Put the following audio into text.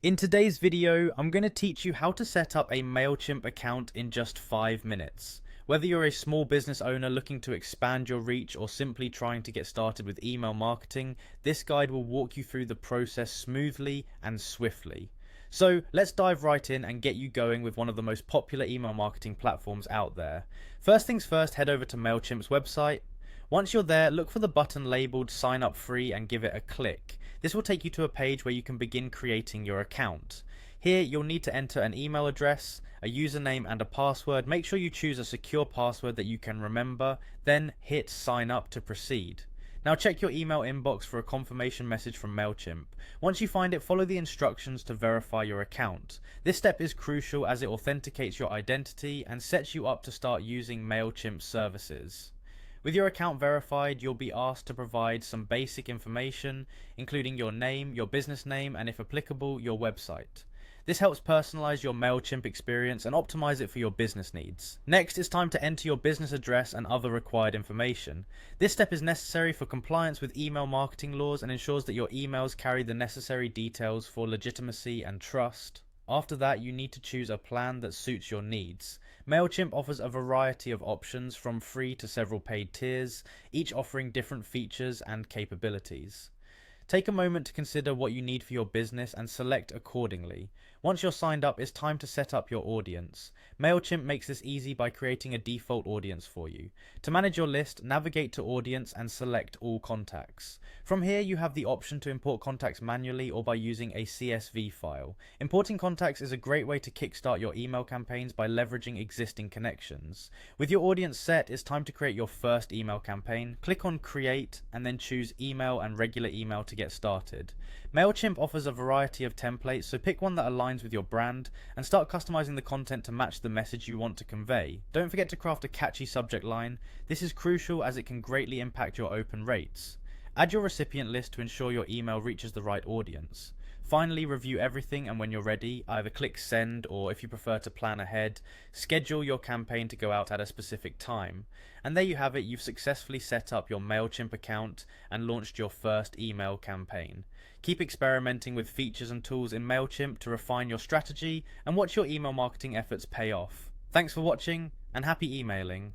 In today's video, I'm going to teach you how to set up a Mailchimp account in just 5 minutes. Whether you're a small business owner looking to expand your reach or simply trying to get started with email marketing, this guide will walk you through the process smoothly and swiftly. So let's dive right in and get you going with one of the most popular email marketing platforms out there. First things first, head over to Mailchimp's website. Once you're there, look for the button labeled sign up free and give it a click. This will take you to a page where you can begin creating your account. Here you'll need to enter an email address, a username and a password. Make sure you choose a secure password that you can remember, then hit sign up to proceed. Now check your email inbox for a confirmation message from Mailchimp. Once you find it, follow the instructions to verify your account. This step is crucial as it authenticates your identity and sets you up to start using Mailchimp services. With your account verified, you'll be asked to provide some basic information, including your name, your business name, and if applicable, your website. This helps personalize your Mailchimp experience and optimize it for your business needs. Next, it's time to enter your business address and other required information. This step is necessary for compliance with email marketing laws and ensures that your emails carry the necessary details for legitimacy and trust. After that, you need to choose a plan that suits your needs. Mailchimp offers a variety of options from free to several paid tiers, each offering different features and capabilities. Take a moment to consider what you need for your business and select accordingly. Once you're signed up, it's time to set up your audience. Mailchimp makes this easy by creating a default audience for you. To manage your list, navigate to Audience and select All Contacts. From here, you have the option to import contacts manually or by using a CSV file. Importing contacts is a great way to kickstart your email campaigns by leveraging existing connections. With your audience set, it's time to create your first email campaign. Click on Create and then choose Email and Regular Email to get started. Mailchimp offers a variety of templates, so pick one that aligns with your brand and start customizing the content to match the message you want to convey. Don't forget to craft a catchy subject line. This is crucial as it can greatly impact your open rates. Add your recipient list to ensure your email reaches the right audience. Finally, review everything, and when you're ready, either click send or, if you prefer to plan ahead, schedule your campaign to go out at a specific time. And there you have it, you've successfully set up your Mailchimp account and launched your first email campaign. Keep experimenting with features and tools in Mailchimp to refine your strategy and watch your email marketing efforts pay off. Thanks for watching and happy emailing.